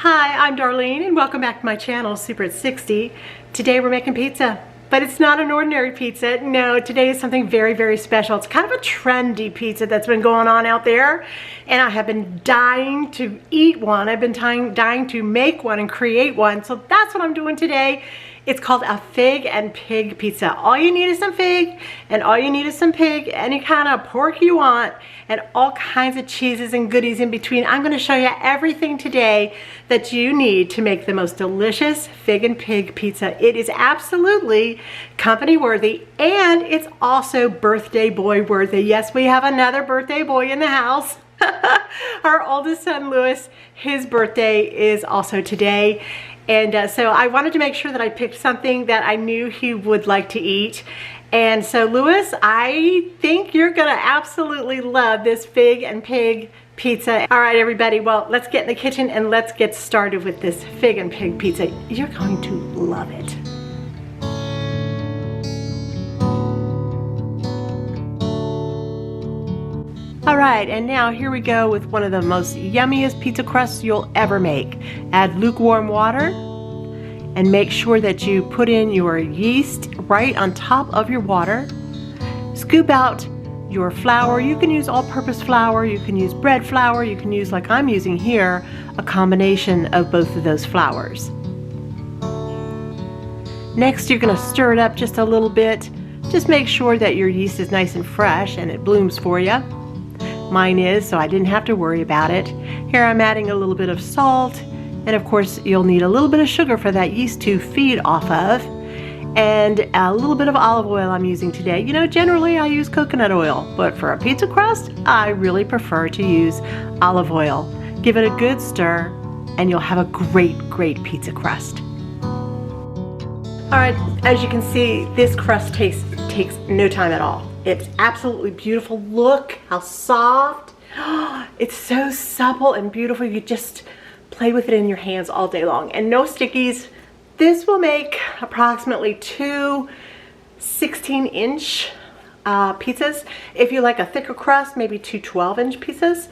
Hi, I'm Darlene and welcome back to my channel, Super at 60. Today we're making pizza, but it's not an ordinary pizza. No, today is something very, very special. It's kind of a trendy pizza that's been going on out there, and I have been dying to eat one. I've been dying to make one and create one, so that's what I'm doing today. It's called a fig and pig pizza. All you need is some fig, and all you need is some pig, any kind of pork you want, and all kinds of cheeses and goodies in between. I'm gonna show you everything today that you need to make the most delicious fig and pig pizza. It is absolutely company worthy, and it's also birthday boy worthy. Yes, we have another birthday boy in the house. Our oldest son, Louis, his birthday is also today. And so I wanted to make sure that I picked something that I knew he would like to eat. And so Louis, I think you're gonna absolutely love this fig and pig pizza. All right, everybody, well, let's get in the kitchen and let's get started with this fig and pig pizza. You're going to love it. All right, and now here we go with one of the most yummiest pizza crusts you'll ever make. Add lukewarm water and make sure that you put in your yeast right on top of your water. Scoop out your flour. You can use all-purpose flour, you can use bread flour, you can use, like I'm using here, a combination of both of those flours. Next, you're gonna stir it up just a little bit. Just make sure that your yeast is nice and fresh and it blooms for you. Mine is, so I didn't have to worry about it. Here I'm adding a little bit of salt, and of course you'll need a little bit of sugar for that yeast to feed off of, and a little bit of olive oil I'm using today. You know, generally I use coconut oil, but for a pizza crust, I really prefer to use olive oil. Give it a good stir, and you'll have a great, great pizza crust. All right, as you can see, this crust takes no time at all. It's absolutely beautiful. Look how soft. It's so supple and beautiful. You could just play with it in your hands all day long. And no stickies. This will make approximately two 16-inch pizzas. If you like a thicker crust, maybe two 12-inch pizzas.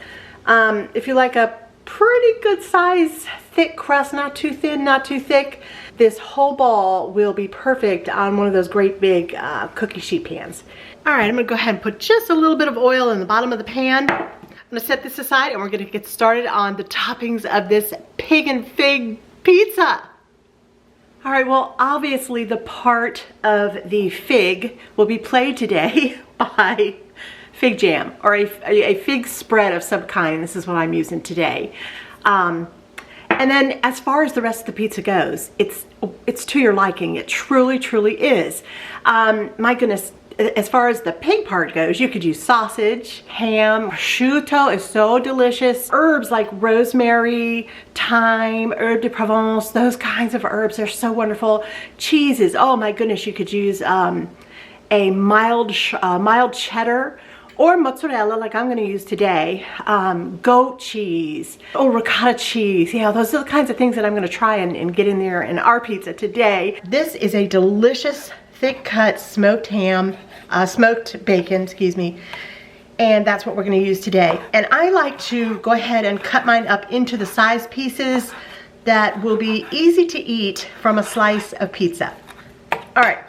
If you like a pretty good size thick crust, not too thin, not too thick, this whole ball will be perfect on one of those great big cookie sheet pans. All right, I'm gonna go ahead and put just a little bit of oil in the bottom of the pan. I'm gonna set this aside and we're gonna get started on the toppings of this pig and fig pizza. All right, well, obviously the part of the fig will be played today by fig jam, or a fig spread of some kind. This is what I'm using today. And then as far as the rest of the pizza goes, it's to your liking. It truly, truly is. My goodness, as far as the pig part goes, you could use sausage, ham, prosciutto is so delicious. Herbs like rosemary, thyme, herb de Provence, those kinds of herbs are so wonderful. Cheeses, oh my goodness, you could use a mild cheddar, or mozzarella like I'm going to use today, goat cheese, or ricotta cheese. Yeah, those are the kinds of things that I'm going to try and get in there in our pizza today. This is a delicious thick cut smoked bacon, excuse me, and that's what we're going to use today. And I like to go ahead and cut mine up into the size pieces that will be easy to eat from a slice of pizza. All right.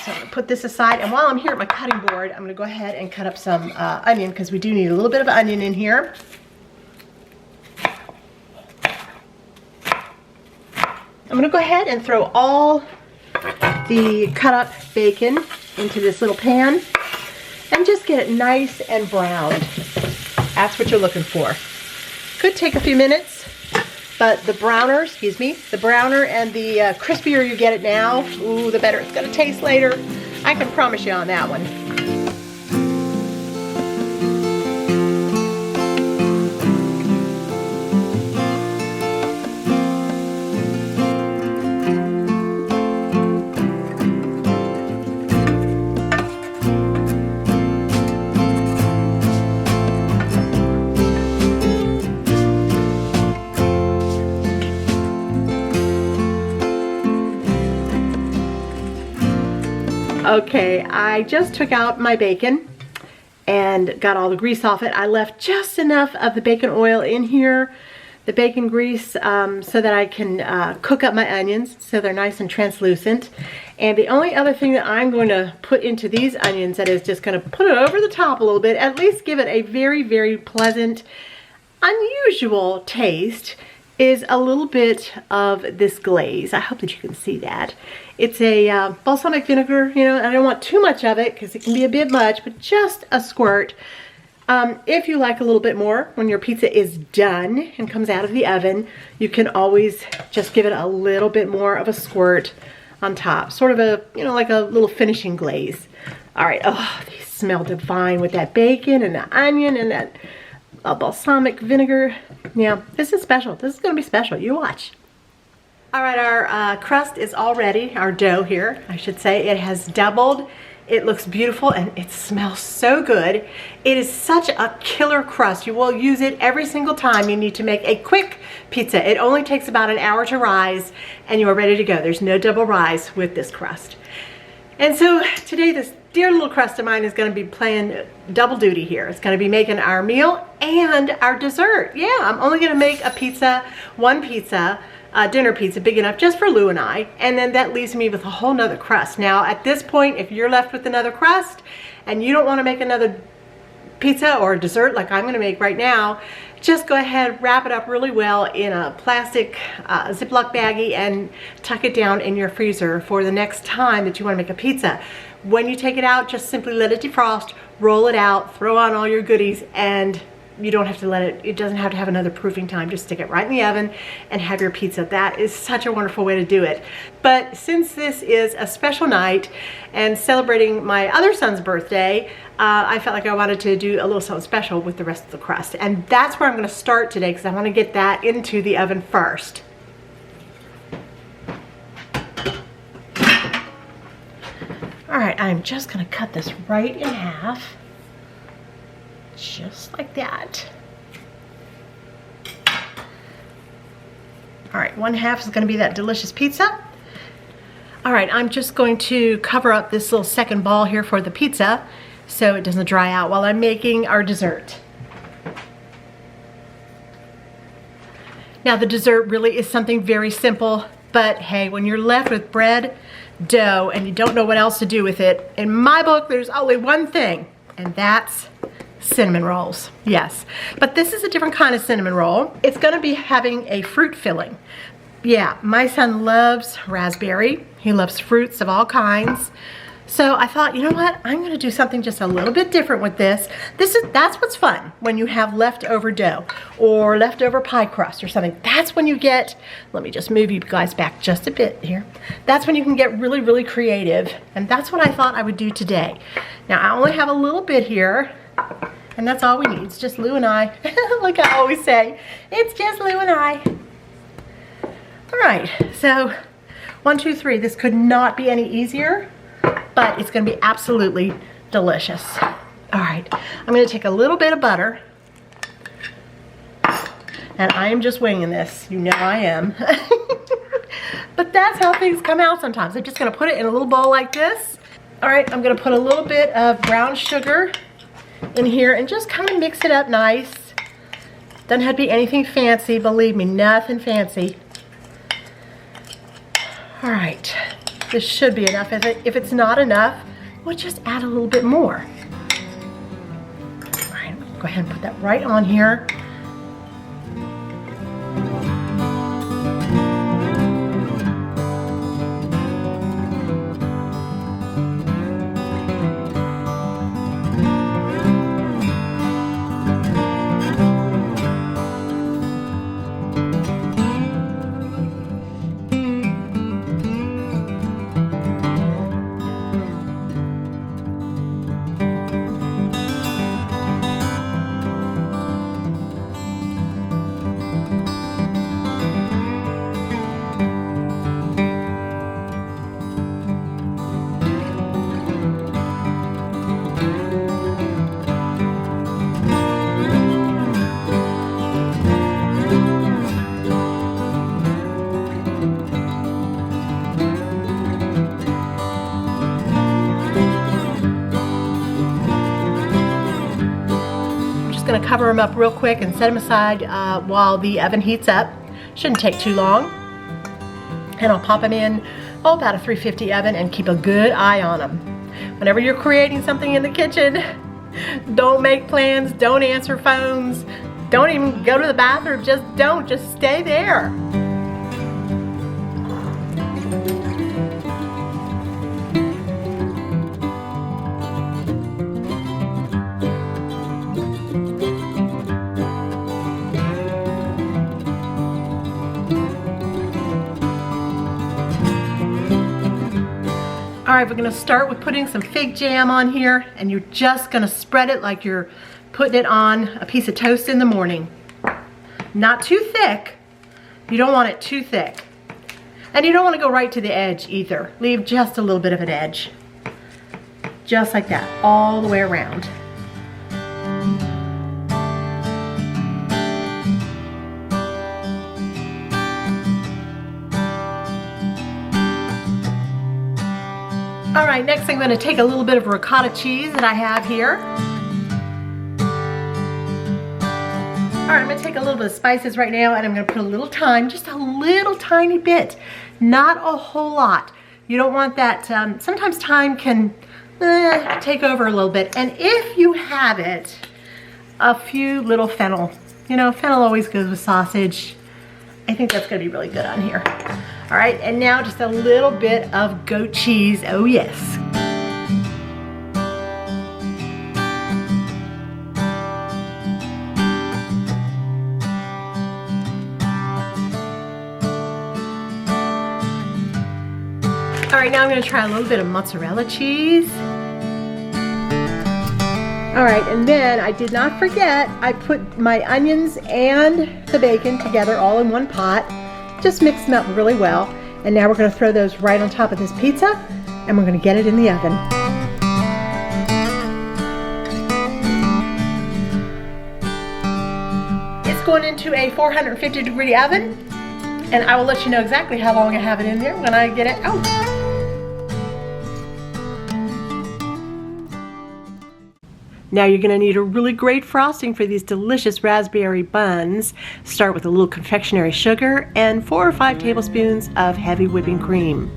So I'm going to put this aside, and while I'm here at my cutting board, I'm going to go ahead and cut up some onion, because we do need a little bit of onion in here. I'm going to go ahead and throw all the cut up bacon into this little pan and just get it nice and browned. That's what you're looking for. Could take a few minutes, but the browner and the crispier you get it now, ooh, the better it's gonna taste later. I can promise you on that one. Okay, I just took out my bacon and got all the grease off it. I left just enough of the bacon oil in here the bacon grease so that I can cook up my onions so they're nice and translucent. And the only other thing that I'm going to put into these onions that is just going to put it over the top a little bit, at least give it a very, very pleasant, unusual taste, is a little bit of this glaze. I hope that you can see that. It's a balsamic vinegar, you know, I don't want too much of it because it can be a bit much, but just a squirt. If you like a little bit more, when your pizza is done and comes out of the oven, you can always just give it a little bit more of a squirt on top. Sort of a, you know, like a little finishing glaze. All right, oh, these smell divine with that bacon and the onion and that balsamic vinegar. Yeah, this is special. This is gonna be special, you watch. All right, our crust is all ready, our dough here, I should say. It has doubled. It looks beautiful and it smells so good. It is such a killer crust. You will use it every single time you need to make a quick pizza. It only takes about an hour to rise and you are ready to go. There's no double rise with this crust. And so today this dear little crust of mine is going to be playing double duty here. It's going to be making our meal and our dessert. Yeah, I'm only going to make a pizza, one pizza, dinner pizza big enough just for Lou and I, and then that leaves me with a whole nother crust. Now at this point, if you're left with another crust and you don't want to make another pizza or dessert like I'm going to make right now, just go ahead, wrap it up really well in a plastic Ziploc baggie and tuck it down in your freezer for the next time that you want to make a pizza. When you take it out, just simply let it defrost, roll it out, throw on all your goodies, and you don't have to let it, it doesn't have to have another proofing time. Just stick it right in the oven and have your pizza. That is such a wonderful way to do it. But since this is a special night and celebrating my other son's birthday, I felt like I wanted to do a little something special with the rest of the crust. And that's where I'm gonna start today because I wanna get that into the oven first. All right, I'm just gonna cut this right in half. Just like that. All right, 1/2 is gonna be that delicious pizza. All right, I'm just going to cover up this little second ball here for the pizza so it doesn't dry out while I'm making our dessert. Now the dessert really is something very simple, but hey, when you're left with bread, dough, and you don't know what else to do with it, in my book, there's only one thing, and that's cinnamon rolls. Yes, but this is a different kind of cinnamon roll. It's gonna be having a fruit filling. Yeah, my son loves raspberry. He loves fruits of all kinds. So I thought, you know what? I'm gonna do something just a little bit different with this. That's what's fun when you have leftover dough or leftover pie crust or something. That's when you get, let me just move you guys back just a bit here. That's when you can get really, really creative. And that's what I thought I would do today. Now I only have a little bit here. And that's all we need. It's just Lou and I. Like I always say, it's just Lou and I. All right, so 1, 2, 3. This could not be any easier, but it's gonna be absolutely delicious. All right, I'm gonna take a little bit of butter, and I am just winging this. You know I am. But that's how things come out sometimes. I'm just gonna put it in a little bowl like this. All right, I'm gonna put a little bit of brown sugar in here and just kind of mix it up nice. Doesn't have to be anything fancy, believe me, nothing fancy. All right, this should be enough. If it's not enough, we'll just add a little bit more. All right, go ahead and put that right on here. cover them up real quick and set them aside while the oven heats up. Shouldn't take too long. And I'll pop them in, about a 350 oven, and keep a good eye on them. Whenever you're creating something in the kitchen, don't make plans, don't answer phones, don't even go to the bathroom, just stay there. All right, we're gonna start with putting some fig jam on here, and you're just gonna spread it like you're putting it on a piece of toast in the morning. Not too thick. You don't want it too thick. And you don't wanna go right to the edge either. Leave just a little bit of an edge. Just like that, all the way around. All right, next I'm gonna take a little bit of ricotta cheese that I have here. All right, I'm gonna take a little bit of spices right now, and I'm gonna put a little thyme, just a little tiny bit, not a whole lot. You don't want that, sometimes thyme can take over a little bit. And if you have it, a few little fennel. You know, fennel always goes with sausage. I think that's gonna be really good on here. All right, and now just a little bit of goat cheese, oh yes. All right, now I'm gonna try a little bit of mozzarella cheese. All right, and then I did not forget, I put my onions and the bacon together all in one pot. Just mix them up really well. And now we're gonna throw those right on top of this pizza, and we're gonna get it in the oven. It's going into a 450-degree oven, and I will let you know exactly how long I have it in there when I get it out. Now you're gonna need a really great frosting for these delicious raspberry buns. Start with a little confectionery sugar and 4 or 5 tablespoons of heavy whipping cream.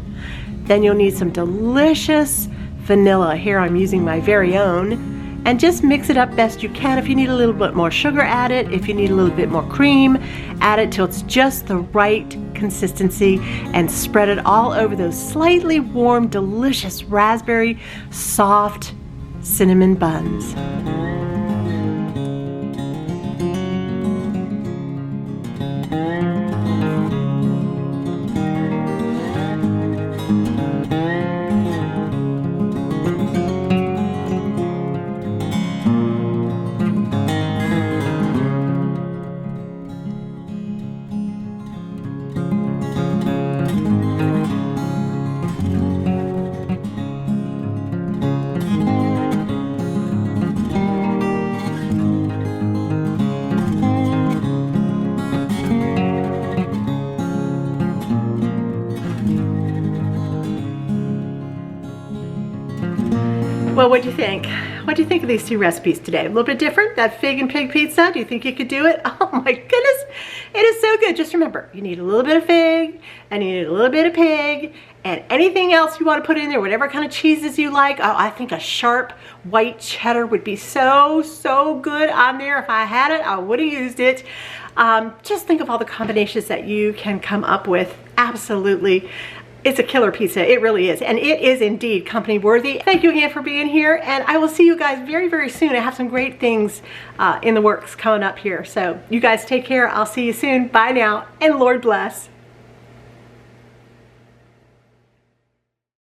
Then you'll need some delicious vanilla. Here I'm using my very own. And just mix it up best you can. If you need a little bit more sugar, add it. If you need a little bit more cream, add it till it's just the right consistency, and spread it all over those slightly warm, delicious raspberry soft cinnamon buns. Well, what do you think? What do you think of these 2 recipes today? A little bit different, that fig and pig pizza. Do you think you could do it? Oh my goodness, it is so good. Just remember, you need a little bit of fig, and you need a little bit of pig, and anything else you want to put in there, whatever kind of cheeses you like. Oh, I think a sharp white cheddar would be so good on there. If I had it, I would have used it. Just think of all the combinations that you can come up with. Absolutely. It's a killer pizza, it really is, and it is indeed company worthy. Thank you again for being here, and I will see you guys very soon. I have some great things in the works coming up here, so you guys take care. I'll see you soon. Bye now, and Lord bless.